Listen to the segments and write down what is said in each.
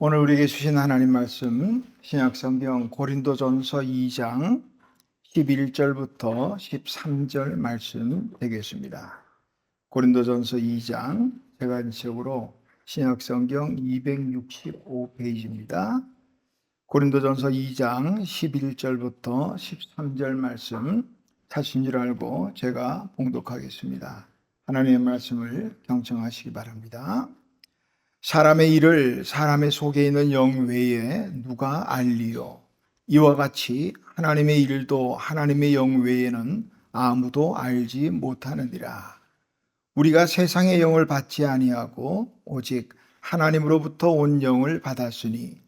오늘 우리에게 주신 하나님 말씀 신약성경 고린도전서 2장 11절부터 13절 말씀 되겠습니다. 고린도전서 2장 제가 신약성경 265페이지입니다. 고린도전서 2장 11절부터 13절 말씀 찾으신 줄 알고 제가 봉독하겠습니다. 하나님의 말씀을 경청하시기 바랍니다. 사람의 일을 사람의 속에 있는 영 외에 누가 알리요? 이와 같이 하나님의 일도 하나님의 영 외에는 아무도 알지 못하느니라. 우리가 세상의 영을 받지 아니하고 오직 하나님으로부터 온 영을 받았으니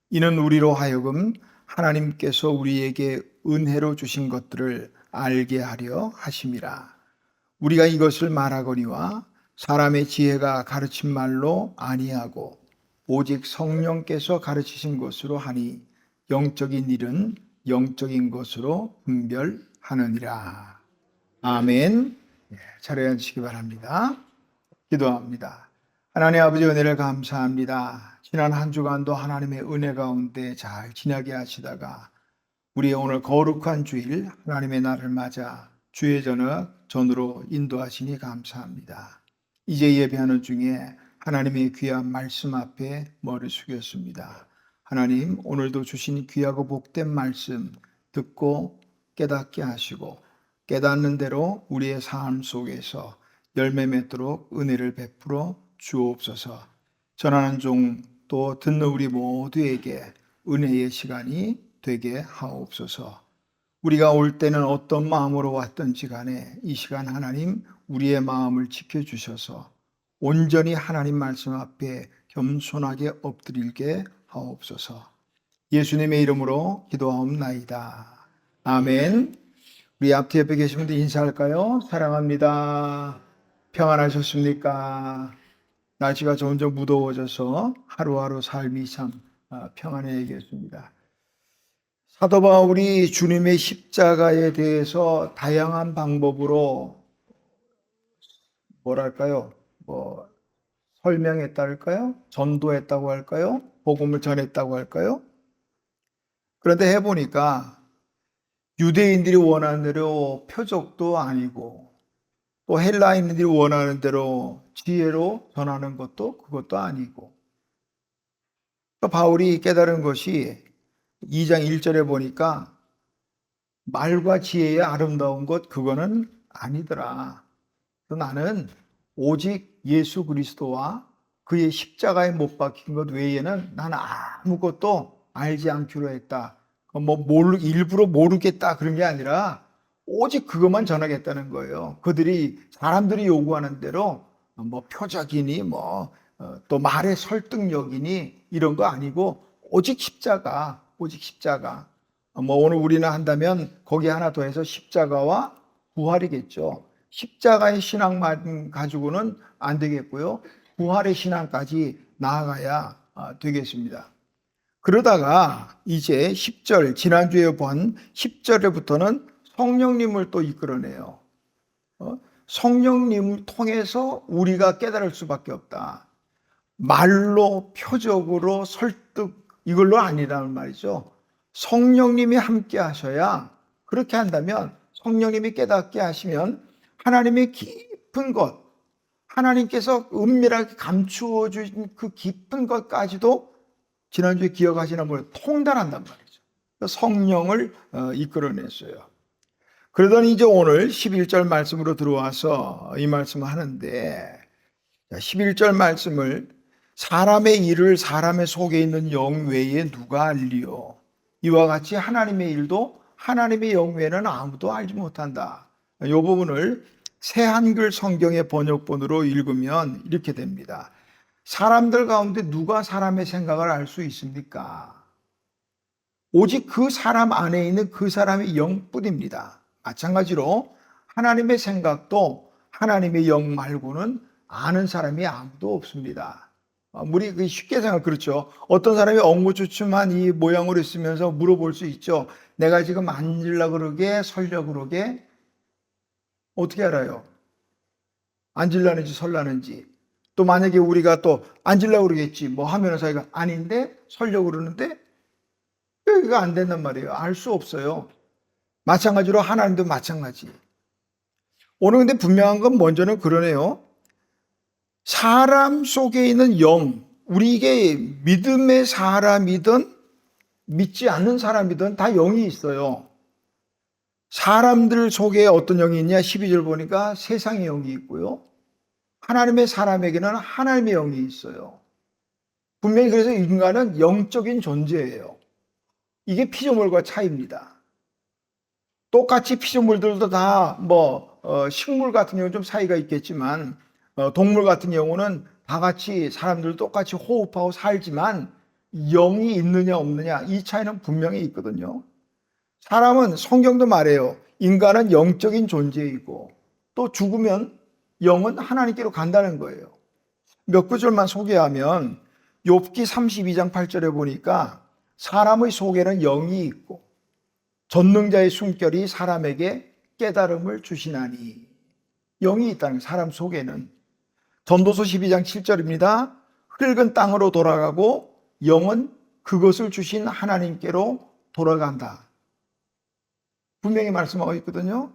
이는 우리로 하여금 하나님께서 우리에게 은혜로 주신 것들을 알게 하려 하심이라. 우리가 이것을 말하거니와 사람의 지혜가 가르친 말로 아니하고 오직 성령께서 가르치신 것으로 하니 영적인 일은 영적인 것으로 분별하느니라. 아멘. 차례 앉으시기 바랍니다. 기도합니다. 하나님 아버지 은혜를 감사합니다. 지난 한 주간도 하나님의 은혜 가운데 잘 지나게 하시다가 우리의 오늘 거룩한 주일 하나님의 날을 맞아 주의 전으로 인도하시니 감사합니다. 이제 예배하는 중에 하나님의 귀한 말씀 앞에 머리 숙였습니다. 하나님, 오늘도 주신 귀하고 복된 말씀 듣고 깨닫게 하시고 깨닫는 대로 우리의 삶 속에서 열매 맺도록 은혜를 베풀어 주옵소서. 전하는 종 또 듣는 우리 모두에게 은혜의 시간이 되게 하옵소서. 우리가 올 때는 어떤 마음으로 왔든지 간에 이 시간 하나님 우리의 마음을 지켜주셔서 온전히 하나님 말씀 앞에 겸손하게 엎드리게 하옵소서. 예수님의 이름으로 기도하옵나이다. 아멘. 우리 앞에 옆에 계신 분들 인사할까요? 사랑합니다. 평안하셨습니까? 날씨가 점점 무더워져서 하루하루 삶이 참 평안해야겠습니다. 사도 바울이 주님의 십자가에 대해서 다양한 방법으로 설명했다 할까요? 전도했다고 할까요? 복음을 전했다고 할까요? 그런데 해보니까 유대인들이 원하는 대로 표적도 아니고 또 헬라인들이 원하는 대로 지혜로 전하는 것도 그것도 아니고 바울이 깨달은 것이 2장 1절에 보니까 말과 지혜의 아름다운 것 그거는 아니더라. 나는 오직 예수 그리스도와 그의 십자가에 못 박힌 것 외에는 나는 아무것도 알지 않기로 했다. 일부러 모르겠다 그런 게 아니라 오직 그것만 전하겠다는 거예요. 사람들이 요구하는 대로 표적이니 또 말의 설득력이니 이런 거 아니고 오직 십자가. 오늘 우리는 한다면 거기에 하나 더해서 십자가와 부활이겠죠. 십자가의 신앙만 가지고는 안 되겠고요. 부활의 신앙까지 나아가야 되겠습니다. 그러다가 이제 10절, 지난주에 본 10절에부터는 성령님을 또 이끌어내요. 성령님을 통해서 우리가 깨달을 수밖에 없다. 말로, 표적으로, 설득 이걸로 아니라는 말이죠. 성령님이 함께 하셔야, 그렇게 한다면 성령님이 깨닫게 하시면 하나님의 깊은 것, 하나님께서 은밀하게 감추어 주신 그 깊은 것까지도 지난주에 기억하시나 모르겠어요. 통달한단 말이죠. 성령을 이끌어냈어요. 그러더니 이제 오늘 11절 말씀으로 들어와서 이 말씀을 하는데 11절 말씀을 사람의 일을 사람의 속에 있는 영 외에 누가 알리요? 이와 같이 하나님의 일도 하나님의 영 외에는 아무도 알지 못한다. 이 부분을 새한글 성경의 번역본으로 읽으면 이렇게 됩니다. 사람들 가운데 누가 사람의 생각을 알 수 있습니까? 오직 그 사람 안에 있는 그 사람의 영뿐입니다. 마찬가지로 하나님의 생각도 하나님의 영 말고는 아는 사람이 아무도 없습니다. 우리 쉽게 생각 그렇죠. 어떤 사람이 엉거주춤한 이 모양으로 있으면서 물어볼 수 있죠. 내가 지금 앉으려 그러게 설려 그러게 어떻게 알아요? 앉으려는지 설라는지. 또 만약에 우리가 또 앉으려고 그러겠지 뭐 하면은 자기가 아닌데 설려고 그러는데 여기가 안 된단 말이에요. 알 수 없어요. 마찬가지로 하나님도 마찬가지. 오늘 근데 분명한 건 먼저는 그러네요. 사람 속에 있는 영, 우리에게 믿음의 사람이든 믿지 않는 사람이든 다 영이 있어요. 사람들 속에 어떤 영이 있냐? 12절 보니까 세상의 영이 있고요. 하나님의 사람에게는 하나님의 영이 있어요. 분명히 그래서 인간은 영적인 존재예요. 이게 피조물과 차이입니다. 똑같이 피조물들도 다 식물 같은 경우는 좀 차이가 있겠지만 동물 같은 경우는 다 같이 사람들 똑같이 호흡하고 살지만 영이 있느냐 없느냐 이 차이는 분명히 있거든요. 사람은 성경도 말해요. 인간은 영적인 존재이고 또 죽으면 영은 하나님께로 간다는 거예요. 몇 구절만 소개하면 욥기 32장 8절에 보니까 사람의 속에는 영이 있고 전능자의 숨결이 사람에게 깨달음을 주시나니 영이 있다는 사람 속에는. 전도서 12장 7절입니다. 흙은 땅으로 돌아가고 영은 그것을 주신 하나님께로 돌아간다. 분명히 말씀하고 있거든요.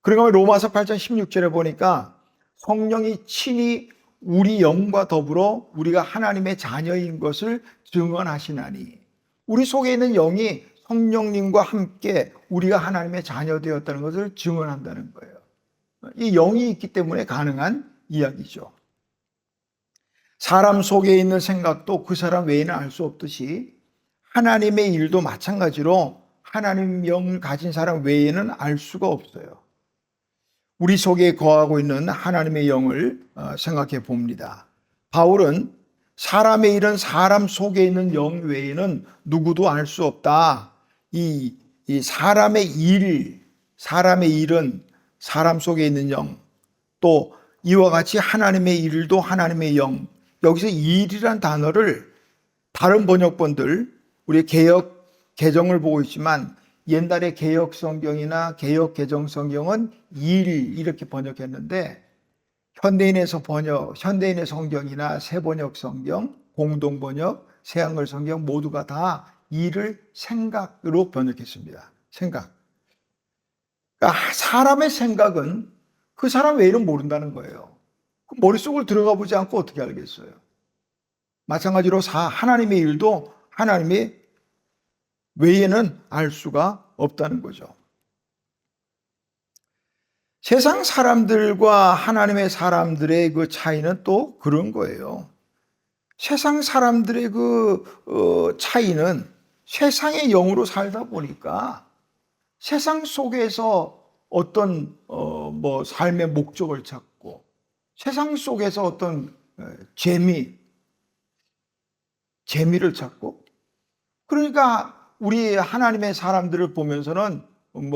그러면 로마서 8장 16절에 보니까 성령이 친히 우리 영과 더불어 우리가 하나님의 자녀인 것을 증언하시나니 우리 속에 있는 영이 성령님과 함께 우리가 하나님의 자녀 되었다는 것을 증언한다는 거예요. 이 영이 있기 때문에 가능한 이야기죠. 사람 속에 있는 생각도 그 사람 외에는 알 수 없듯이 하나님의 일도 마찬가지로 하나님 영을 가진 사람 외에는 알 수가 없어요. 우리 속에 거하고 있는 하나님의 영을 생각해 봅니다. 바울은 사람의 일은 사람 속에 있는 영 외에는 누구도 알 수 없다. 이 사람의 일은 사람 속에 있는 영, 또 이와 같이 하나님의 일도 하나님의 영. 여기서 일이란 단어를 다른 번역본들, 우리 개역 개정을 보고 있지만 옛날에 개역 성경이나 개역 개정 성경은 일 이렇게 번역했는데 현대인의 성경이나 새번역 성경, 공동번역, 새한글 성경 모두가 다 일을 생각으로 번역했습니다. 생각. 그러니까 사람의 생각은 그 사람 외에는 모른다는 거예요. 머릿속을 들어가 보지 않고 어떻게 알겠어요? 마찬가지로 하나님의 일도 하나님의 외에는 알 수가 없다는 거죠. 세상 사람들과 하나님의 사람들의 그 차이는 또 그런 거예요. 세상 사람들의 차이는 세상의 영으로 살다 보니까 세상 속에서 어떤 삶의 목적을 찾고 세상 속에서 어떤 재미를 찾고, 그러니까 우리 하나님의 사람들을 보면서는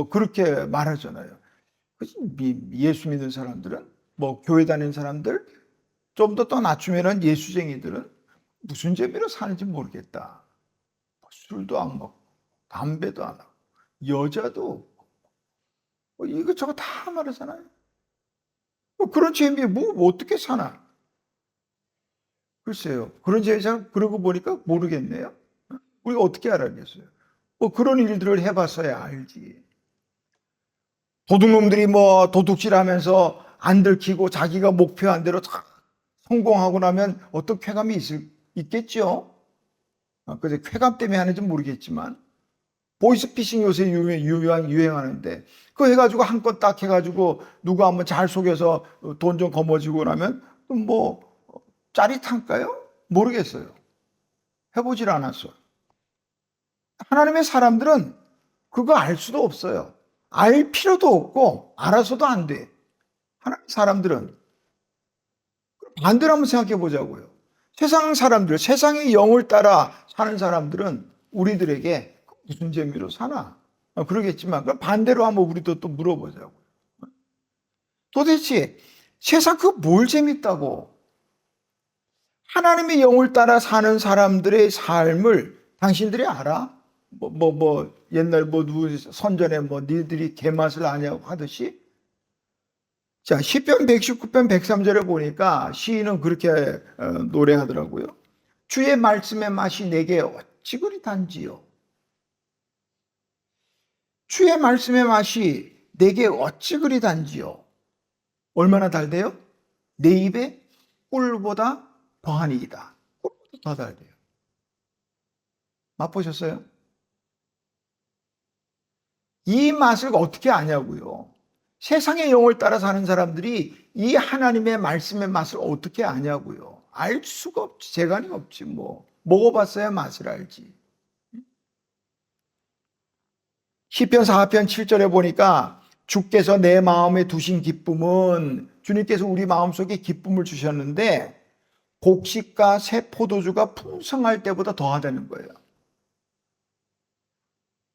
그렇게 말하잖아요. 예수 믿는 사람들은 교회 다니는 사람들 좀 더 낮추면은 예수쟁이들은 무슨 재미로 사는지 모르겠다. 술도 안 먹고 담배도 안 하고 여자도 이것저것 다 말하잖아요. 그런 재미에 어떻게 사나? 글쎄요. 그런 재미 그러고 보니까 모르겠네요. 우리가 어떻게 알아야겠어요? 그런 일들을 해봤어야 알지. 도둑놈들이 도둑질하면서 안 들키고 자기가 목표한 대로 다 성공하고 나면 어떤 쾌감이 있겠죠? 그래서 쾌감 때문에 하는지 모르겠지만 보이스피싱 요새 유행하는데 그거 해가지고 한 건 딱 해가지고 누가 한번 잘 속여서 돈 좀 거머쥐고 나면 짜릿할까요? 모르겠어요. 해보질 않았어. 하나님의 사람들은 그거 알 수도 없어요. 알 필요도 없고 알아서도 안 돼. 하나님의 사람들은 반대로 한번 생각해 보자고요. 세상 사람들, 세상의 영을 따라 사는 사람들은 우리들에게 무슨 재미로 사나? 그러겠지만 그럼 반대로 한번 우리도 또 물어보자고요. 도대체 세상 뭘 재밌다고? 하나님의 영을 따라 사는 사람들의 삶을 당신들이 알아? 옛날 누구 선전에 니들이 개맛을 아냐고 하듯이 자, 시편 119편 103절에 보니까 시인은 그렇게 노래하더라고요. 주의 말씀의 맛이 내게 어찌 그리 단지요. 주의 말씀의 맛이 내게 어찌 그리 단지요. 얼마나 달대요? 내 입에 꿀보다 더한 이다. 꿀보다 더 달대요. 맛보셨어요? 이 맛을 어떻게 아냐고요. 세상의 영을 따라 사는 사람들이 이 하나님의 말씀의 맛을 어떻게 아냐고요. 알 수가 없지. 재간이 없지 뭐. 먹어봤어야 맛을 알지. 시편 4편 7절에 보니까 주께서 내 마음에 두신 기쁨은, 주님께서 우리 마음속에 기쁨을 주셨는데 곡식과 새 포도주가 풍성할 때보다 더하다는 거예요.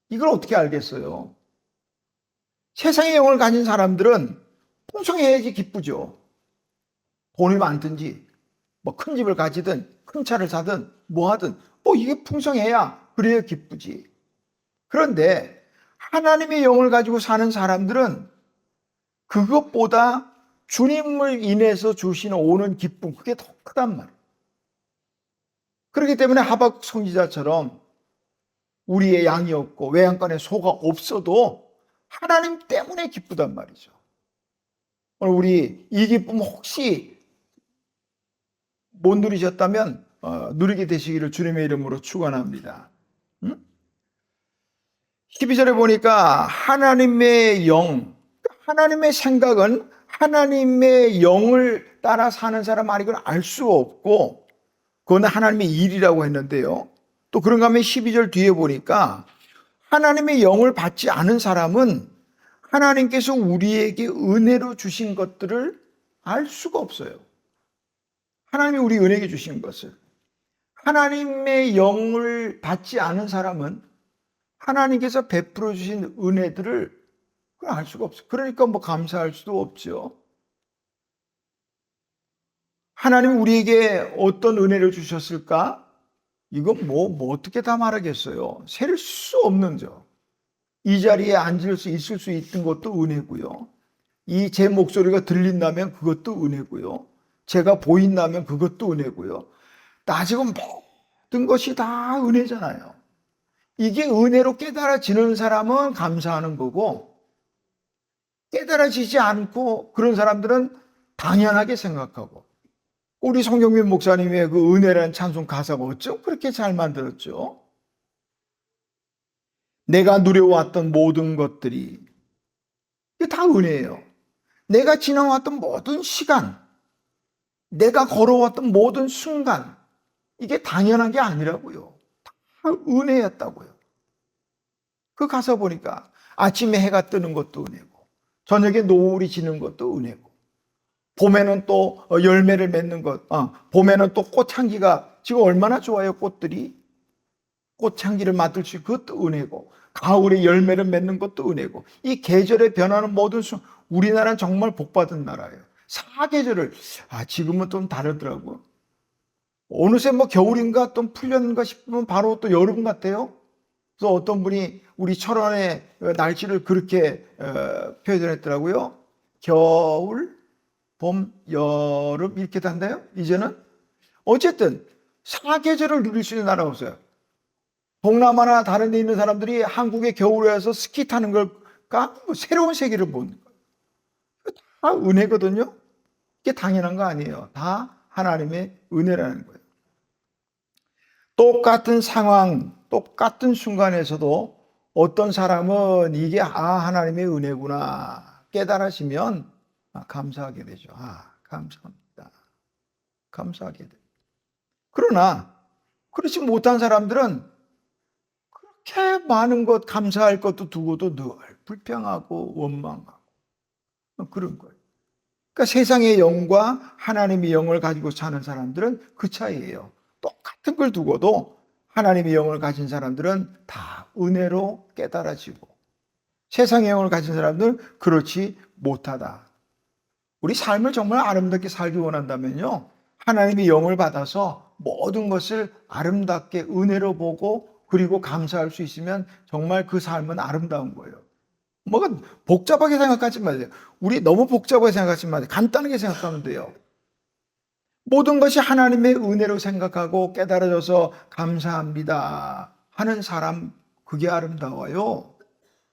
이걸 어떻게 알겠어요? 세상의 영을 가진 사람들은 풍성해야지 기쁘죠. 돈이 많든지 뭐 큰 집을 가지든 큰 차를 사든 뭐 하든 뭐 이게 풍성해야 그래야 기쁘지. 그런데 하나님의 영을 가지고 사는 사람들은 그것보다 주님을 인해서 주시는 오는 기쁨, 그게 더 크단 말이에요. 그렇기 때문에 하박국 선지자처럼 우리의 양이 없고 외양간에 소가 없어도 하나님 때문에 기쁘단 말이죠. 오늘 우리 이 기쁨 혹시 못 누리셨다면 누리게 되시기를 주님의 이름으로 축원합니다. 12절에 보니까 하나님의 영, 하나님의 생각은 하나님의 영을 따라 사는 사람 아니고는 알 수 없고 그건 하나님의 일이라고 했는데요. 또 그런가 하면 12절 뒤에 보니까 하나님의 영을 받지 않은 사람은 하나님께서 우리에게 은혜로 주신 것들을 알 수가 없어요. 하나님이 우리 은혜에 주신 것을. 하나님의 영을 받지 않은 사람은 하나님께서 베풀어 주신 은혜들을 알 수가 없어요. 그러니까 뭐 감사할 수도 없죠. 하나님 우리에게 어떤 은혜를 주셨을까? 이건 뭐 어떻게 다 말하겠어요. 셀 수 없는 이 자리에 앉을 수 있을 수 있는 것도 은혜고요. 이 제 목소리가 들린다면 그것도 은혜고요. 제가 보인다면 그것도 은혜고요. 따지고 모든 것이 다 은혜잖아요. 이게 은혜로 깨달아지는 사람은 감사하는 거고 깨달아지지 않고 그런 사람들은 당연하게 생각하고 우리 송경민 목사님의 그 은혜라는 찬송 가사가 어쩜 그렇게 잘 만들었죠? 내가 누려왔던 모든 것들이 이게 다 은혜예요. 내가 지나왔던 모든 시간, 내가 걸어왔던 모든 순간 이게 당연한 게 아니라고요. 다 은혜였다고요. 그 가사 보니까 아침에 해가 뜨는 것도 은혜고 저녁에 노을이 지는 것도 은혜고 봄에는 또 열매를 맺는 것, 봄에는 또 꽃향기가 지금 얼마나 좋아요, 꽃들이. 꽃향기를 맡을 수 있고 그것도 은혜고 가을에 열매를 맺는 것도 은혜고 이 계절에 변하는 모든 우리나라는 정말 복받은 나라예요. 사계절을 지금은 좀 다르더라고요. 어느새 뭐 겨울인가 좀 풀렸는가 싶으면 바로 또 여름 같아요. 그래서 어떤 분이 우리 철원의 날씨를 그렇게 표현했더라고요. 겨울, 봄, 여름 이렇게 단다요. 이제는 어쨌든 사계절을 누릴 수 있는 나라가 없어요. 동남아나 다른 데 있는 사람들이 한국의 겨울에 와서 스키 타는 걸까? 새로운 세계를 보는 거예요. 다 은혜거든요. 이게 당연한 거 아니에요. 다 하나님의 은혜라는 거예요. 똑같은 상황, 똑같은 순간에서도 어떤 사람은 이게 하나님의 은혜구나 깨달으시면 감사하게 되죠. 감사합니다. 감사하게 돼요. 그러나 그렇지 못한 사람들은 그렇게 많은 것 감사할 것도 두고도 늘 불평하고 원망하고 그런 거예요. 그러니까 세상의 영과 하나님의 영을 가지고 사는 사람들은 그 차이예요. 똑같은 걸 두고도 하나님의 영을 가진 사람들은 다 은혜로 깨달아지고 세상의 영을 가진 사람들은 그렇지 못하다. 우리 삶을 정말 아름답게 살기 원한다면요. 하나님의 영을 받아서 모든 것을 아름답게 은혜로 보고 그리고 감사할 수 있으면 정말 그 삶은 아름다운 거예요. 뭐가 복잡하게 생각하지 마세요. 우리 너무 복잡하게 생각하지 마세요. 간단하게 생각하면 돼요. 모든 것이 하나님의 은혜로 생각하고 깨달아져서 감사합니다 하는 사람, 그게 아름다워요.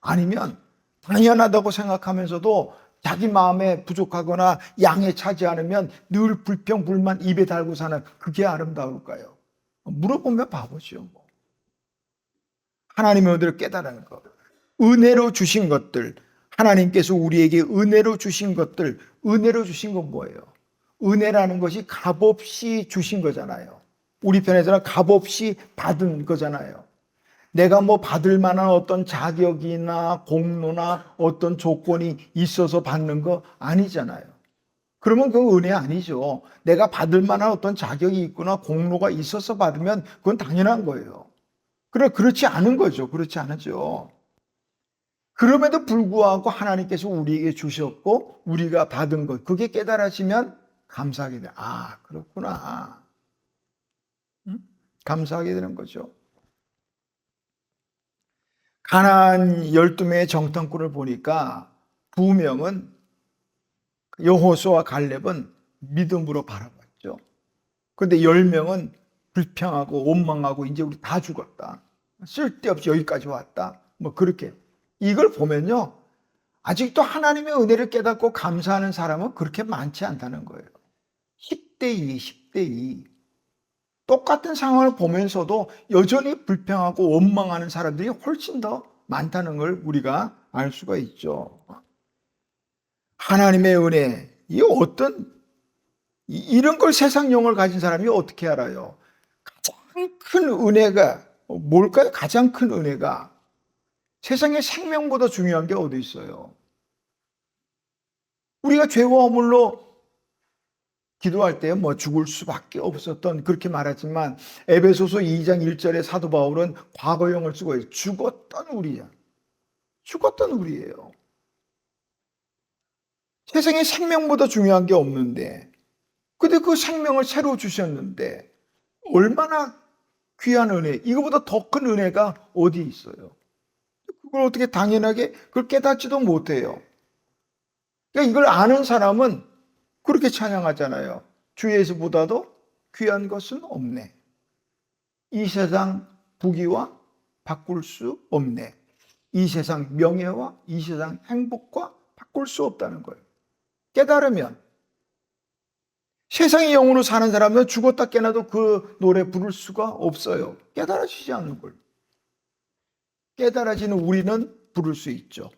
아니면 당연하다고 생각하면서도 자기 마음에 부족하거나 양에 차지 않으면 늘 불평, 불만 입에 달고 사는, 그게 아름다울까요? 물어보면 바보죠. 하나님의 은혜를 깨달은 것, 은혜로 주신 것들, 하나님께서 우리에게 은혜로 주신 것들, 은혜로 주신 건 뭐예요? 은혜라는 것이 값없이 주신 거잖아요. 우리 편에서는 값없이 받은 거잖아요. 내가 뭐 받을 만한 어떤 자격이나 공로나 어떤 조건이 있어서 받는 거 아니잖아요. 그러면 그건 은혜 아니죠. 내가 받을 만한 어떤 자격이 있거나 공로가 있어서 받으면 그건 당연한 거예요. 그래, 그렇지 않은 거죠. 그렇지 않죠. 그럼에도 불구하고 하나님께서 우리에게 주셨고 우리가 받은 것, 그게 깨달아지면 감사하게 돼. 아, 그렇구나. 감사하게 되는 거죠. 가나안 12명의 정탐꾼을 보니까 2명은 여호수아와 갈렙은 믿음으로 바라봤죠. 그런데 10명은 불평하고 원망하고 이제 우리 다 죽었다. 쓸데없이 여기까지 왔다. 뭐 그렇게. 이걸 보면요. 아직도 하나님의 은혜를 깨닫고 감사하는 사람은 그렇게 많지 않다는 거예요. 10대 2, 10대 2. 똑같은 상황을 보면서도 여전히 불평하고 원망하는 사람들이 훨씬 더 많다는 걸 우리가 알 수가 있죠. 하나님의 은혜, 이런 걸 세상 영을 가진 사람이 어떻게 알아요? 가장 큰 은혜가 뭘까요? 가장 큰 은혜가 세상에 생명보다 중요한 게 어디 있어요? 우리가 죄와 허물로 기도할 때 뭐 죽을 수밖에 없었던, 그렇게 말하지만 에베소서 2장 1절에 사도 바울은 과거형을 쓰고 있어요. 죽었던 우리야. 죽었던 우리예요. 세상에 생명보다 중요한 게 없는데, 근데 그 생명을 새로 주셨는데 얼마나 귀한 은혜, 이거보다 더 큰 은혜가 어디 있어요? 그걸 어떻게 당연하게 그걸 깨닫지도 못해요. 그러니까 이걸 아는 사람은 그렇게 찬양하잖아요. 주 예수보다도 귀한 것은 없네. 이 세상 부귀와 바꿀 수 없네. 이 세상 명예와 이 세상 행복과 바꿀 수 없다는 거예요. 깨달으면. 세상의 영으로 사는 사람은 죽었다 깨나도 그 노래 부를 수가 없어요. 깨달아지지 않는 걸. 깨달아지는 우리는 부를 수 있죠.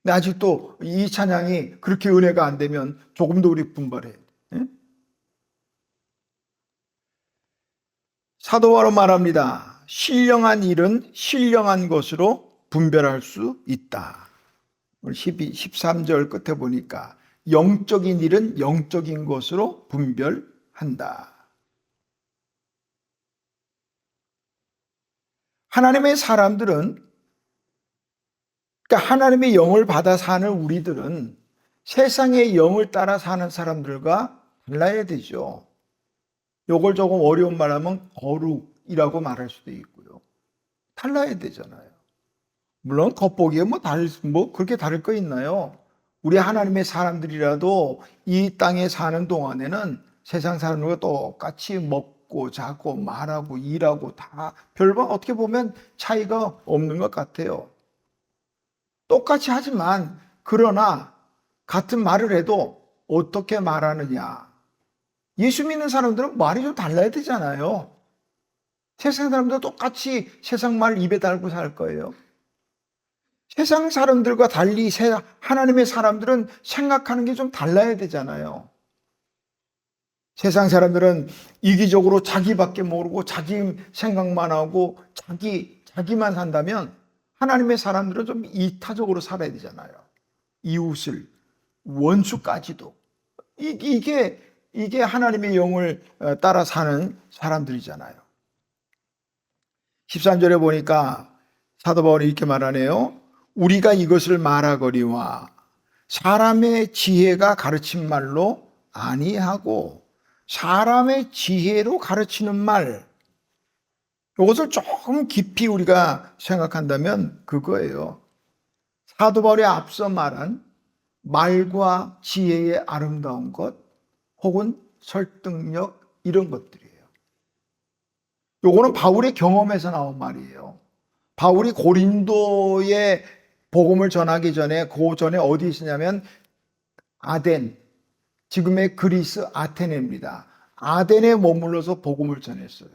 근데 아직도 이 찬양이 그렇게 은혜가 안 되면 조금 더 우리 분발해야 돼. 사도 바로 말합니다. 신령한 일은 신령한 것으로 분별할 수 있다. 13절 끝에 보니까 영적인 일은 영적인 것으로 분별한다. 하나님의 사람들은, 그러니까 하나님의 영을 받아 사는 우리들은 세상의 영을 따라 사는 사람들과 달라야 되죠. 요걸 조금 어려운 말하면 거룩이라고 말할 수도 있고요. 달라야 되잖아요. 물론 겉보기에 뭐 그렇게 다를 거 있나요? 우리 하나님의 사람들이라도 이 땅에 사는 동안에는 세상 사람들과 똑같이 먹고 자고 말하고 일하고 다 별반 어떻게 보면 차이가 없는 것 같아요. 똑같이 하지만 그러나 같은 말을 해도 어떻게 말하느냐. 예수 믿는 사람들은 말이 좀 달라야 되잖아요. 세상 사람들 똑같이 세상 말 입에 달고 살 거예요. 세상 사람들과 달리 하나님의 사람들은 생각하는 게 좀 달라야 되잖아요. 세상 사람들은 이기적으로 자기밖에 모르고 자기 생각만 하고 자기만 산다면 하나님의 사람들은 좀 이타적으로 살아야 되잖아요. 이웃을, 원수까지도. 이게 하나님의 영을 따라 사는 사람들이잖아요. 13절에 보니까 사도 바울이 이렇게 말하네요. 우리가 이것을 말하거니와 사람의 지혜가 가르친 말로 아니하고 사람의 지혜로 가르치는 말, 이것을 조금 깊이 우리가 생각한다면 그거예요. 사도 바울이 앞서 말한 말과 지혜의 아름다운 것 혹은 설득력 이런 것들이에요. 요거는 바울의 경험에서 나온 말이에요. 바울이 고린도에 복음을 전하기 전에 그 전에 어디 있었냐면 아덴, 지금의 그리스 아테네입니다. 아덴에 머물러서 복음을 전했어요.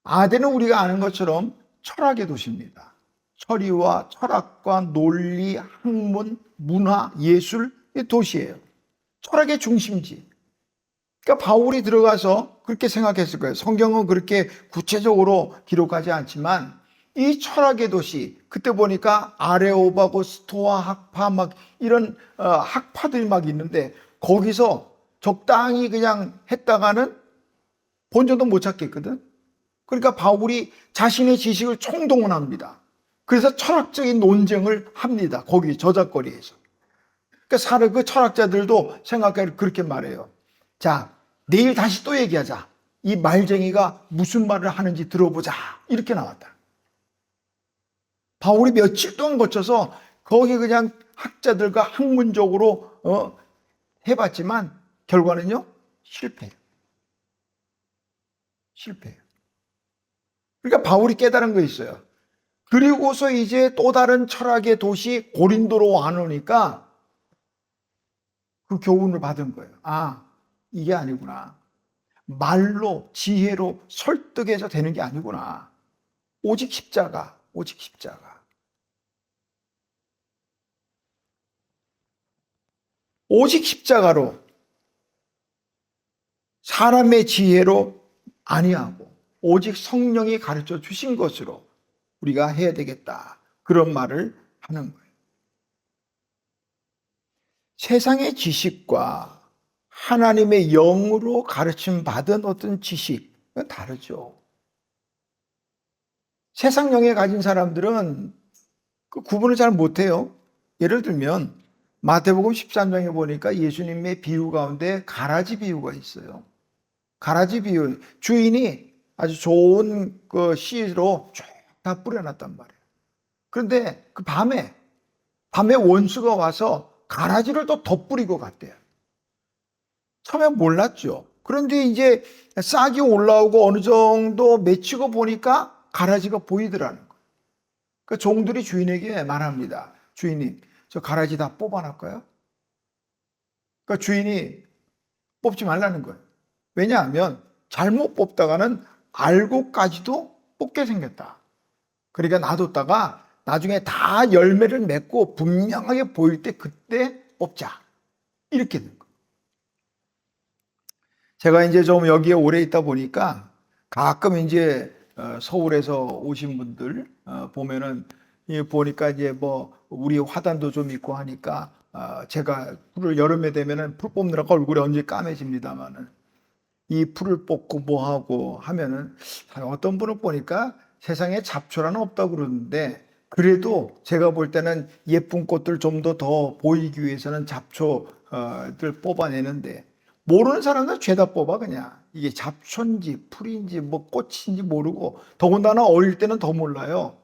아덴은 우리가 아는 것처럼 철학의 도시입니다. 철의와 철학과 논리, 학문, 문화, 예술의 도시예요. 철학의 중심지. 그러니까 바울이 들어가서 그렇게 생각했을 거예요. 성경은 그렇게 구체적으로 기록하지 않지만 이 철학의 도시, 그때 보니까 아레오바고 스토아 학파 막 이런 학파들이 막 있는데 거기서 적당히 그냥 했다가는 본전도 못 찾겠거든. 그러니까 바울이 자신의 지식을 총동원합니다. 그래서 철학적인 논쟁을 합니다. 거기 저작거리에서. 그러니까 그 철학자들도 생각해 그렇게 말해요. 자, 내일 다시 또 얘기하자. 이 말쟁이가 무슨 말을 하는지 들어보자. 이렇게 나왔다. 바울이 며칠 동안 거쳐서 거기 그냥 학자들과 학문적으로 해봤지만 결과는요 실패해요. 그러니까 바울이 깨달은 거 있어요. 그리고서 이제 또 다른 철학의 도시 고린도로 와놓으니까 그 교훈을 받은 거예요. 아, 이게 아니구나. 말로 지혜로 설득해서 되는 게 아니구나. 오직 십자가. 오직 십자가로 사람의 지혜로 아니하고 오직 성령이 가르쳐 주신 것으로 우리가 해야 되겠다. 그런 말을 하는 거예요. 세상의 지식과 하나님의 영으로 가르침 받은 어떤 지식은 다르죠. 세상 영에 가진 사람들은 그 구분을 잘 못해요. 예를 들면 마태복음 13장에 보니까 예수님의 비유 가운데 가라지 비유가 있어요. 가라지 비유, 주인이 아주 좋은 그 씨로 쫙 다 뿌려놨단 말이에요. 그런데 그 밤에 원수가 와서 가라지를 또 덧뿌리고 갔대요. 처음에 몰랐죠. 그런데 이제 싹이 올라오고 어느 정도 맺히고 보니까 가라지가 보이더라는 거예요. 그 종들이 주인에게 말합니다. 주인님, 저 가라지 다 뽑아놨고요. 그러니까 주인이 뽑지 말라는 거예요. 왜냐하면 잘못 뽑다가는 알고까지도 뽑게 생겼다. 그러니까 놔뒀다가 나중에 다 열매를 맺고 분명하게 보일 때 그때 뽑자. 이렇게 된 거예요. 제가 이제 좀 여기에 오래 있다 보니까 가끔 이제 서울에서 오신 분들 보면은 보니까 이제 뭐 우리 화단도 좀 있고 하니까 제가 풀을 여름에 되면은 풀 뽑느라고 얼굴이 언제 까매집니다만은 이 풀을 뽑고 뭐 하고 하면은 어떤 분을 보니까 세상에 잡초라는 없다고 그러는데 그래도 제가 볼 때는 예쁜 꽃들 좀 더 보이기 위해서는 잡초들 뽑아내는데 모르는 사람들은 죄다 뽑아 그냥. 이게 잡초인지 풀인지 뭐 꽃인지 모르고 더군다나 어릴 때는 더 몰라요.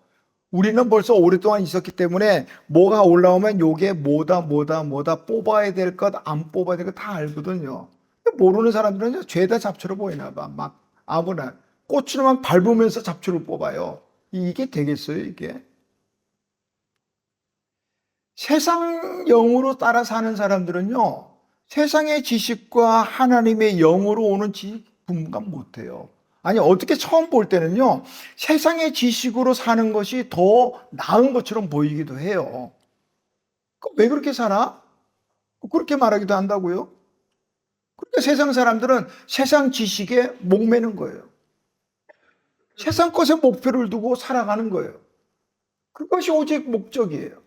우리는 벌써 오랫동안 있었기 때문에 뭐가 올라오면 요게 뭐다 뽑아야 될 것 안 뽑아야 될 것 다 알거든요. 모르는 사람들은 죄다 잡초로 보이나 봐. 막 아무나 꽃으로만 밟으면서 잡초를 뽑아요. 이게 되겠어요 이게? 세상 영으로 따라 사는 사람들은요, 세상의 지식과 하나님의 영으로 오는 지식 분간 못해요. 아니, 어떻게 처음 볼 때는요, 세상의 지식으로 사는 것이 더 나은 것처럼 보이기도 해요. 왜 그렇게 살아? 그렇게 말하기도 한다고요? 그러니까 세상 사람들은 세상 지식에 목매는 거예요. 세상 것에 목표를 두고 살아가는 거예요. 그것이 오직 목적이에요.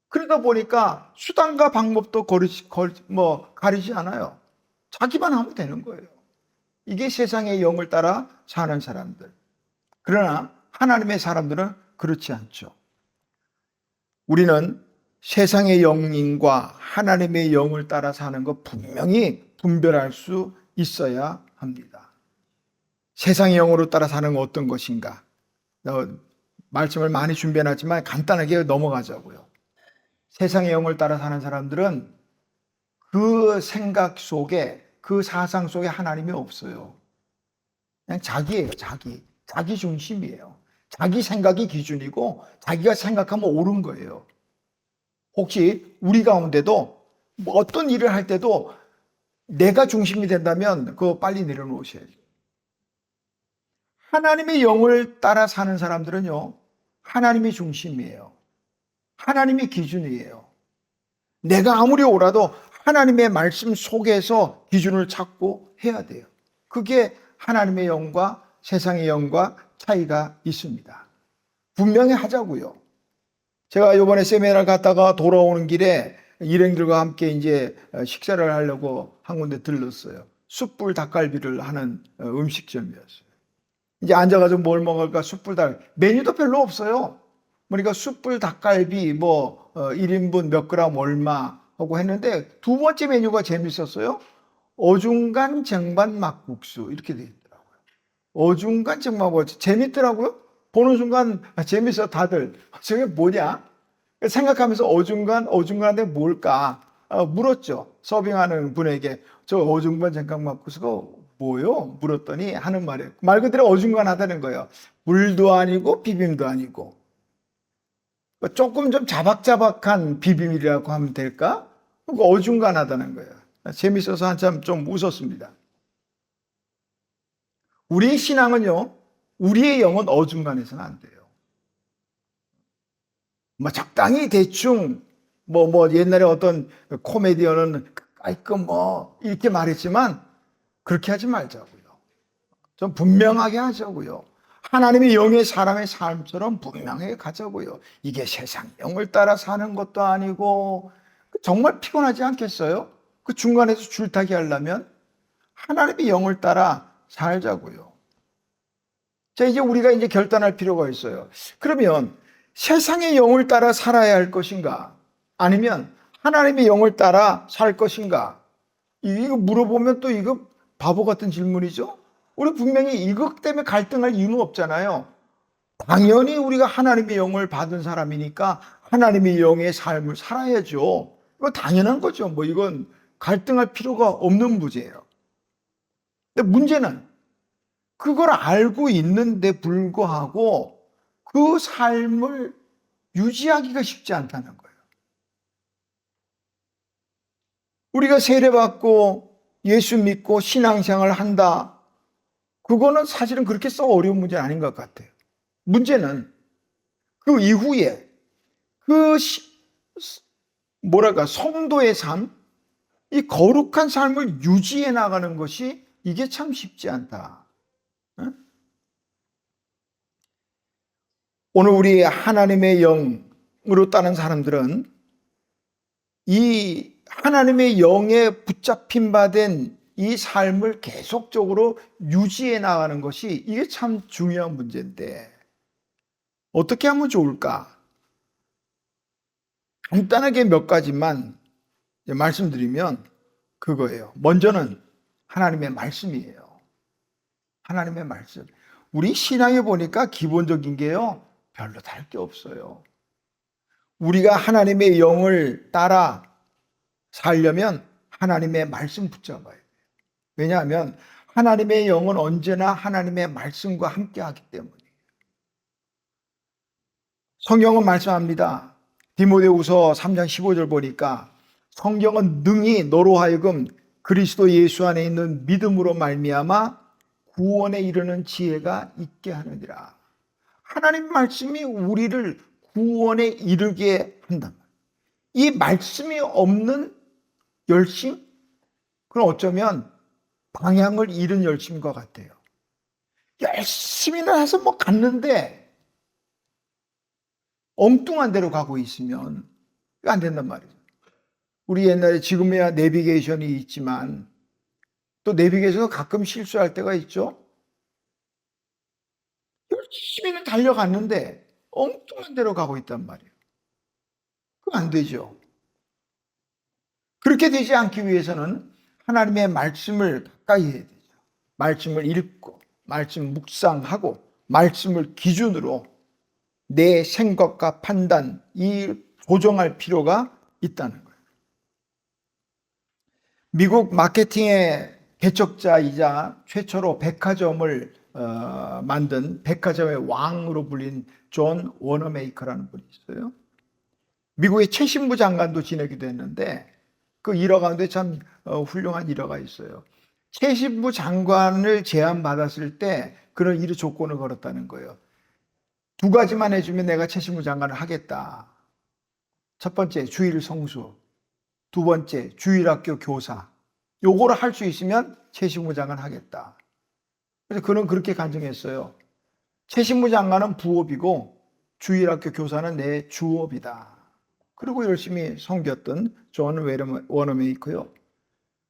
그러다 보니까 수단과 방법도 가리지 않아요. 자기만 하면 되는 거예요. 이게 세상의 영을 따라 사는 사람들. 그러나 하나님의 사람들은 그렇지 않죠. 우리는 세상의 영인과 하나님의 영을 따라 사는 것 분명히 분별할 수 있어야 합니다. 세상의 영으로 따라 사는 건 어떤 것인가? 말씀을 많이 준비해놨지만 간단하게 넘어가자고요. 세상의 영을 따라 사는 사람들은 그 생각 속에, 그 사상 속에 하나님이 없어요. 그냥 자기예요, 자기. 자기 중심이에요. 자기 생각이 기준이고 자기가 생각하면 옳은 거예요. 혹시 우리 가운데도 뭐 어떤 일을 할 때도 내가 중심이 된다면 그거 빨리 내려놓으셔야죠. 하나님의 영을 따라 사는 사람들은요, 하나님이 중심이에요. 하나님이 기준이에요. 내가 아무리 옳아도 하나님의 말씀 속에서 기준을 찾고 해야 돼요. 그게 하나님의 영과 세상의 영과 차이가 있습니다. 분명히 하자고요. 제가 이번에 세미나를 갔다가 돌아오는 길에 일행들과 함께 이제 식사를 하려고 한 군데 들렀어요. 숯불 닭갈비를 하는 음식점이었어요. 이제 앉아가지고 뭘 먹을까? 숯불 닭 메뉴도 별로 없어요. 그러니까 숯불 닭갈비 뭐 1인분 몇 그램 얼마 하고 했는데 두 번째 메뉴가 재밌었어요. 어중간 쟁반 막국수 이렇게 돼 있더라고요. 어중간 쟁반 막국수 재밌더라고요. 보는 순간 재밌어 다들. 저게 뭐냐? 생각하면서 어중간한데 뭘까? 물었죠. 서빙하는 분에게 저 어중간 쟁반 막국수가 뭐요? 물었더니 하는 말이에요. 말 그대로 어중간하다는 거예요. 물도 아니고 비빔도 아니고. 조금 좀 자박자박한 비빔이라고 하면 될까? 어중간하다는 거예요. 재밌어서 한참 좀 웃었습니다. 우리의 신앙은요, 우리의 영은 어중간해서는 안 돼요. 뭐 적당히 대충 뭐 옛날에 어떤 코미디언은 깔끔 뭐 이렇게 말했지만 그렇게 하지 말자고요. 좀 분명하게 하자고요. 하나님의 영의 사람의 삶처럼 분명하게 가자고요. 이게 세상 영을 따라 사는 것도 아니고 정말 피곤하지 않겠어요? 그 중간에서 줄타기 하려면 하나님의 영을 따라 살자고요. 자, 이제 우리가 이제 결단할 필요가 있어요. 그러면 세상의 영을 따라 살아야 할 것인가? 아니면 하나님의 영을 따라 살 것인가? 이거 물어보면 또 이거 바보 같은 질문이죠? 우리 분명히 이것 때문에 갈등할 이유는 없잖아요. 당연히 우리가 하나님의 영을 받은 사람이니까 하나님의 영의 삶을 살아야죠. 이거 당연한 거죠. 뭐 이건 갈등할 필요가 없는 문제예요. 근데 문제는 그걸 알고 있는데 불구하고 그 삶을 유지하기가 쉽지 않다는 거예요. 우리가 세례받고 예수 믿고 신앙생활을 한다. 그거는 사실은 그렇게 썩 어려운 문제는 아닌 것 같아요. 문제는 그 이후에 그 성도의 삶, 이 거룩한 삶을 유지해 나가는 것이 이게 참 쉽지 않다. 오늘 우리 하나님의 영으로 따른 사람들은 이 하나님의 영에 붙잡힌 바 된 이 삶을 계속적으로 유지해 나가는 것이 이게 참 중요한 문제인데 어떻게 하면 좋을까? 간단하게 몇 가지만 말씀드리면 그거예요. 먼저는 하나님의 말씀이에요. 하나님의 말씀. 우리 신앙에 보니까 기본적인 게요, 별로 다를 게 없어요. 우리가 하나님의 영을 따라 살려면 하나님의 말씀 붙잡아야 돼요. 왜냐하면 하나님의 영은 언제나 하나님의 말씀과 함께 하기 때문이에요. 성경은 말씀합니다. 디모데후서 3장 15절 보니까 성경은 능히 너로 하여금 그리스도 예수 안에 있는 믿음으로 말미암아 구원에 이르는 지혜가 있게 하느니라. 하나님 말씀이 우리를 구원에 이르게 한다. 이 말씀이 없는 열심? 그럼 어쩌면 방향을 잃은 열심인 것 같아요. 열심히는 해서 뭐 갔는데 엉뚱한 데로 가고 있으면 안 된단 말이죠. 우리 옛날에 지금이야 내비게이션이 있지만 또 내비게이션도 가끔 실수할 때가 있죠. 열심히는 달려갔는데 엉뚱한 데로 가고 있단 말이에요. 그거 안 되죠. 그렇게 되지 않기 위해서는 하나님의 말씀을 가까이 해야 되죠. 말씀을 읽고 말씀 묵상하고 말씀을 기준으로 내 생각과 판단, 이 조정할 필요가 있다는 거예요. 미국 마케팅의 개척자이자 최초로 백화점을 만든 백화점의 왕으로 불린 존 워너메이커라는 분이 있어요. 미국의 최신부 장관도 지내기도 했는데 그 일화 가운데 참 훌륭한 일화가 있어요. 최신부 장관을 제안받았을 때 그런 일의 조건을 걸었다는 거예요. 두 가지만 해주면 내가 최신부 장관을 하겠다. 첫 번째, 주일 성수. 두 번째, 주일학교 교사. 요거를 할 수 있으면 최신부 장관 하겠다. 그래서 그는 그렇게 간증했어요. 최신부 장관은 부업이고 주일학교 교사는 내 주업이다. 그리고 열심히 섬겼던 존 워너메이커요.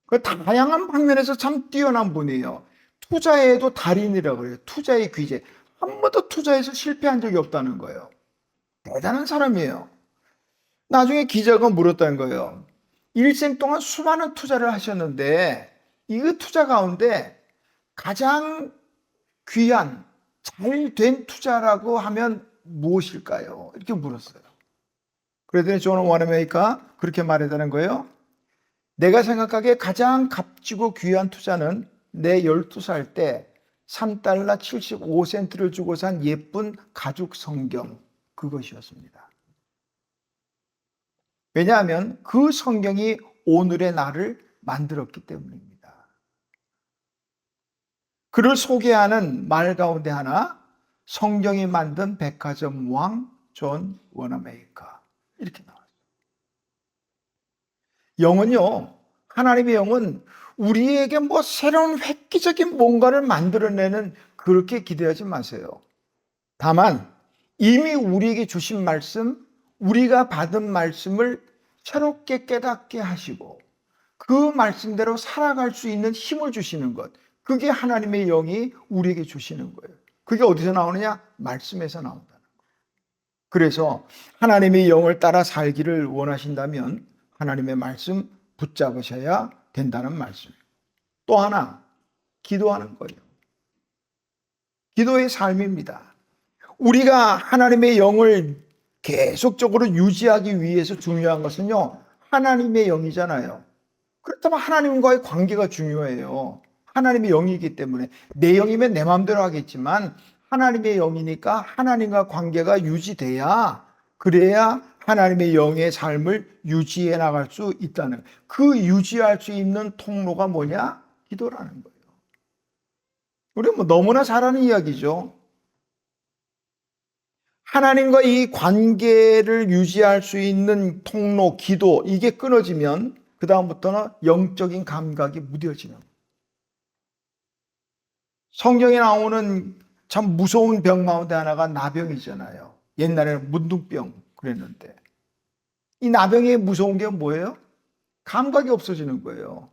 그 다양한 방면에서 참 뛰어난 분이에요. 투자에도 달인이라고 그래요. 투자의 귀재. 한 번도 투자에서 실패한 적이 없다는 거예요. 대단한 사람이에요. 나중에 기자가 물었다는 거예요. 일생 동안 수많은 투자를 하셨는데 이 투자 가운데 가장 귀한 잘된 투자라고 하면 무엇일까요? 이렇게 물었어요. 그랬더니 존 워너메이커가 그렇게 말했다는 거예요. 내가 생각하기에 가장 값지고 귀한 투자는 내 12살 때 $3 75센트를 주고 산 예쁜 가죽 성경, 그것이었습니다. 왜냐하면 그 성경이 오늘의 나를 만들었기 때문입니다. 그를 소개하는 말 가운데 하나, 성경이 만든 백화점 왕 존 워너메이커. 이렇게 나왔어요. 영은요, 하나님의 영은 우리에게 뭐 새로운 획기적인 뭔가를 만들어내는 그렇게 기대하지 마세요. 다만 이미 우리에게 주신 말씀, 우리가 받은 말씀을 새롭게 깨닫게 하시고 그 말씀대로 살아갈 수 있는 힘을 주시는 것, 그게 하나님의 영이 우리에게 주시는 거예요. 그게 어디서 나오느냐? 말씀에서 나온다는 거예요. 그래서 하나님의 영을 따라 살기를 원하신다면 하나님의 말씀 붙잡으셔야 된다는 말씀. 또 하나, 기도하는 거예요. 기도의 삶입니다. 우리가 하나님의 영을 계속적으로 유지하기 위해서 중요한 것은요, 하나님의 영이잖아요. 그렇다면 하나님과의 관계가 중요해요. 하나님의 영이기 때문에 내 영이면 내 마음대로 하겠지만 하나님의 영이니까 하나님과 관계가 유지돼야, 그래야 하나님의 영의 삶을 유지해 나갈 수 있다는, 그 유지할 수 있는 통로가 뭐냐? 기도라는 거예요. 우리 뭐 너무나 잘 아는 이야기죠. 하나님과 이 관계를 유지할 수 있는 통로, 기도, 이게 끊어지면 그 다음부터는 영적인 감각이 무뎌지는 거예요. 성경에 나오는 참 무서운 병 가운데 하나가 나병이잖아요. 옛날에는 문둥병 그랬는데 이 나병의 무서운 게 뭐예요? 감각이 없어지는 거예요.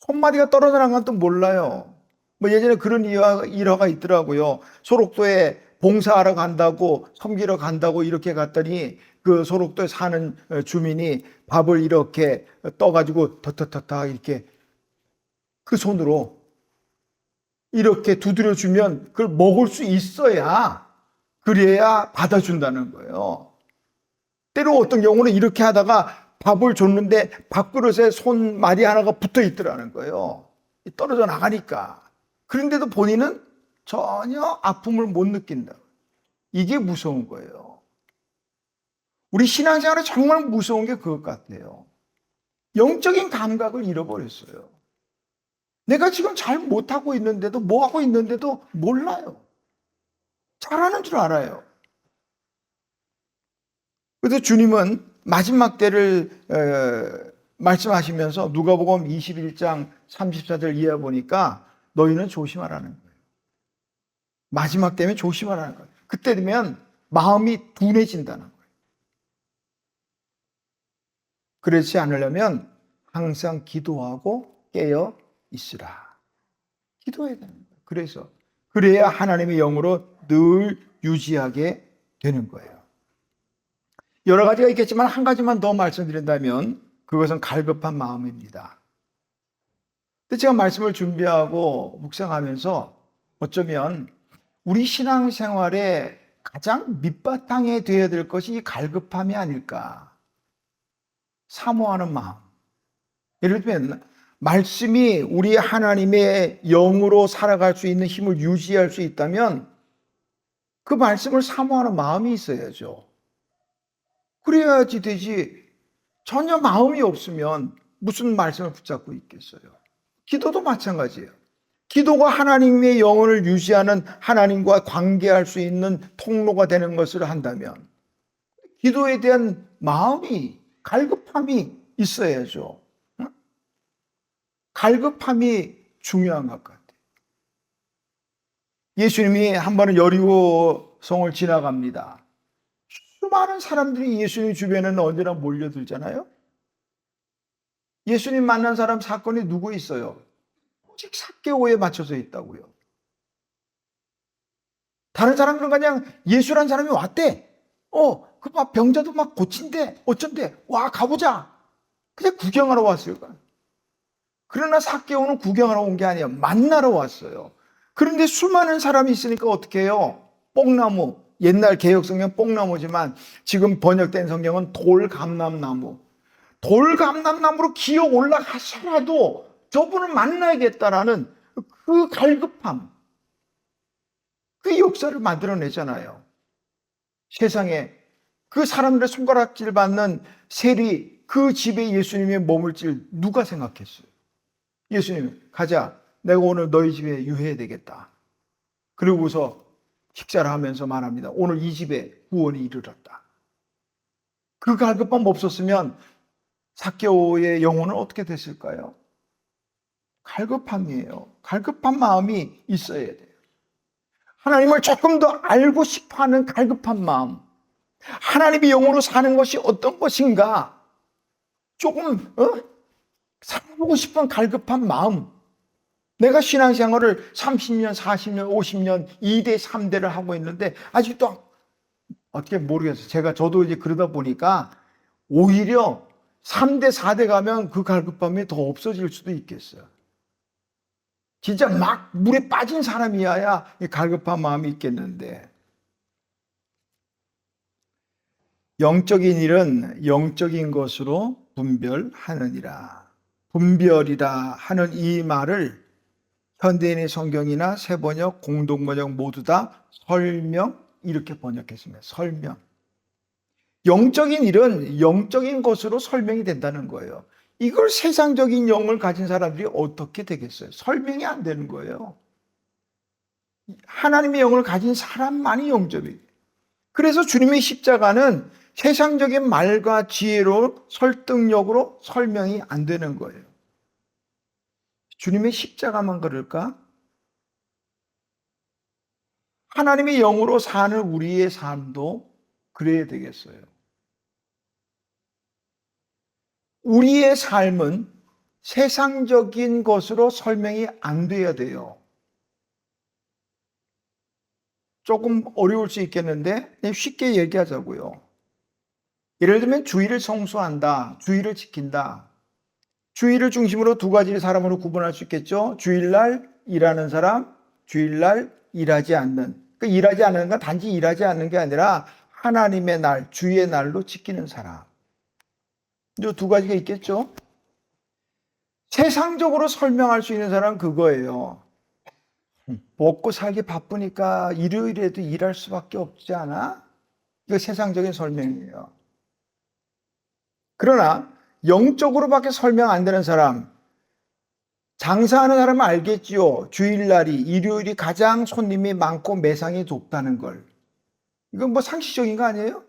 손마디가 떨어져 나간 것도 몰라요. 뭐 예전에 그런 일화가 있더라고요. 소록도에 봉사하러 간다고, 섬기러 간다고 이렇게 갔더니 그 소록도에 사는 주민이 밥을 이렇게 떠가지고 터터터터 이렇게 그 손으로 이렇게 두드려 주면 그걸 먹을 수 있어야, 그래야 받아준다는 거예요. 때로 어떤 경우는 이렇게 하다가 밥을 줬는데 밥그릇에 손마디 하나가 붙어 있더라는 거예요. 떨어져 나가니까. 그런데도 본인은 전혀 아픔을 못 느낀다. 이게 무서운 거예요. 우리 신앙생활에 정말 무서운 게 그것 같아요. 영적인 감각을 잃어버렸어요. 내가 지금 잘 못하고 있는데도, 뭐 하고 있는데도 몰라요. 잘하는 줄 알아요. 그래서 주님은 마지막 때를 말씀하시면서 누가복음 21장 34절 이하 보니까 너희는 조심하라는 거예요. 마지막 때면 조심하라는 거예요. 그때 되면 마음이 둔해진다는 거예요. 그렇지 않으려면 항상 기도하고 깨어 있으라. 기도해야 되는 거예요. 그래야 하나님의 영으로 늘 유지하게 되는 거예요. 여러 가지가 있겠지만 한 가지만 더 말씀드린다면 그것은 갈급한 마음입니다. 근데 제가 말씀을 준비하고 묵상하면서 어쩌면 우리 신앙생활에 가장 밑바탕에 되어야 될 것이 이 갈급함이 아닐까. 사모하는 마음. 예를 들면 말씀이 우리 하나님의 영으로 살아갈 수 있는 힘을 유지할 수 있다면 그 말씀을 사모하는 마음이 있어야죠. 그래야지 되지. 전혀 마음이 없으면 무슨 말씀을 붙잡고 있겠어요. 기도도 마찬가지예요. 기도가 하나님의 영혼을 유지하는, 하나님과 관계할 수 있는 통로가 되는 것을 한다면 기도에 대한 마음이, 갈급함이 있어야죠. 갈급함이 중요한 것 같아요. 예수님이 한 번은 여리고 성을 지나갑니다. 수많은 사람들이 예수님 주변에는 언제나 몰려들잖아요. 예수님 만난 사람 사건이 누구 있어요? 오직 삭개오에 맞춰져 있다고요. 다른 사람들은 그냥 예수란 사람이 왔대. 그 막 병자도 막 고친대. 어쩐대. 와, 가보자. 그냥 구경하러 왔어요. 그러나 삭개오는 구경하러 온 게 아니에요. 만나러 왔어요. 그런데 수많은 사람이 있으니까 어떻게 해요? 뽕나무. 옛날 개혁성경 뽕나무지만 지금 번역된 성경은 돌감람나무. 돌감람나무로 기어 올라가서라도 저분을 만나야겠다라는 그 갈급함. 그 역사를 만들어내잖아요. 세상에 그 사람들의 손가락질 받는 세리, 그 집에 예수님의 머물질 누가 생각했어요? 예수님, 가자. 내가 오늘 너희 집에 유해야 되겠다. 그러고서 식사를 하면서 말합니다. 오늘 이 집에 구원이 이르렀다. 그 갈급함 없었으면 삭개오의 영혼은 어떻게 됐을까요? 갈급함이에요. 갈급한 마음이 있어야 돼요. 하나님을 조금 더 알고 싶어하는 갈급한 마음. 하나님의 영으로 사는 것이 어떤 것인가? 조금 살아보고 싶은 갈급한 마음. 내가 신앙생활을 30년, 40년, 50년, 2대, 3대를 하고 있는데 아직도 어떻게 모르겠어요. 저도 이제 그러다 보니까 오히려 3대, 4대 가면 그 갈급함이 더 없어질 수도 있겠어요. 진짜 막 물에 빠진 사람이어야 갈급한 마음이 있겠는데, 영적인 일은 영적인 것으로 분별하느니라. 분별이라 하는 이 말을 현대인의 성경이나 새번역, 공동번역 모두 다 설명 이렇게 번역했습니다. 설명. 영적인 일은 영적인 것으로 설명이 된다는 거예요. 이걸 세상적인 영을 가진 사람들이 어떻게 되겠어요? 설명이 안 되는 거예요. 하나님의 영을 가진 사람만이 영접이에요. 그래서 주님의 십자가는 세상적인 말과 지혜로 설득력으로 설명이 안 되는 거예요. 주님의 십자가만 그럴까? 하나님의 영으로 사는 우리의 삶도 그래야 되겠어요. 우리의 삶은 세상적인 것으로 설명이 안 돼야 돼요. 조금 어려울 수 있겠는데 쉽게 얘기하자고요. 예를 들면 주일을 성수한다, 주일을 지킨다. 주일을 중심으로 두 가지 사람으로 구분할 수 있겠죠. 주일날 일하는 사람, 주일날 일하지 않는. 그 일하지 않는 건 단지 일하지 않는 게 아니라 하나님의 날, 주의 날로 지키는 사람. 이 두 가지가 있겠죠. 세상적으로 설명할 수 있는 사람은 그거예요. 먹고 살기 바쁘니까 일요일에도 일할 수밖에 없지 않아? 이거 세상적인 설명이에요. 그러나 영적으로밖에 설명 안 되는 사람, 장사하는 사람은 알겠지요. 주일날이, 일요일이 가장 손님이 많고 매상이 높다는 걸. 이건 뭐 상식적인 거 아니에요?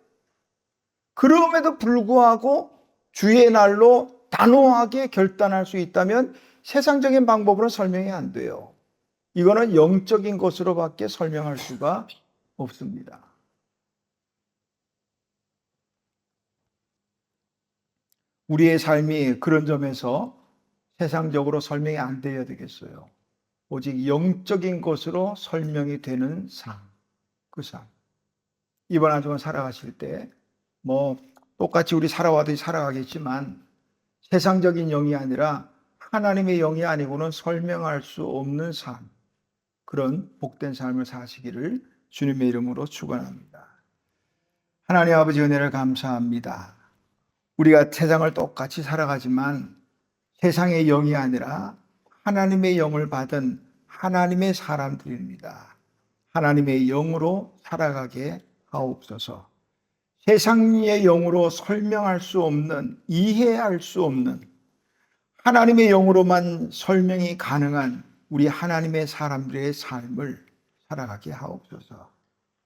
그럼에도 불구하고 주의 날로 단호하게 결단할 수 있다면 세상적인 방법으로 설명이 안 돼요. 이거는 영적인 것으로밖에 설명할 수가 없습니다. 우리의 삶이 그런 점에서 세상적으로 설명이 안 되어야 되겠어요. 오직 영적인 것으로 설명이 되는 삶, 그 삶. 이번 한 주간 살아가실 때 뭐 똑같이 우리 살아와도 살아가겠지만 세상적인 영이 아니라 하나님의 영이 아니고는 설명할 수 없는 삶, 그런 복된 삶을 사시기를 주님의 이름으로 축원합니다. 하나님 아버지 은혜를 감사합니다. 우리가 세상을 똑같이 살아가지만 세상의 영이 아니라 하나님의 영을 받은 하나님의 사람들입니다. 하나님의 영으로 살아가게 하옵소서. 세상의 영으로 설명할 수 없는, 이해할 수 없는 하나님의 영으로만 설명이 가능한 우리 하나님의 사람들의 삶을 살아가게 하옵소서.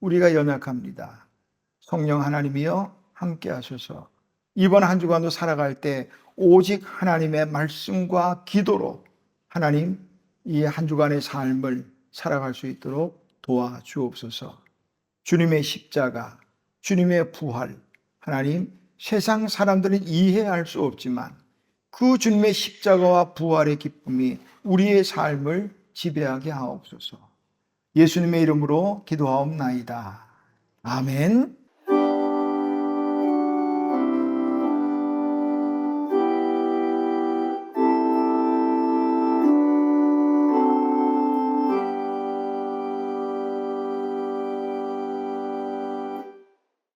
우리가 연약합니다. 성령 하나님이여 함께 하셔서 이번 한 주간도 살아갈 때 오직 하나님의 말씀과 기도로 하나님 이 한 주간의 삶을 살아갈 수 있도록 도와주옵소서. 주님의 십자가, 주님의 부활, 하나님 세상 사람들은 이해할 수 없지만 그 주님의 십자가와 부활의 기쁨이 우리의 삶을 지배하게 하옵소서. 예수님의 이름으로 기도하옵나이다. 아멘.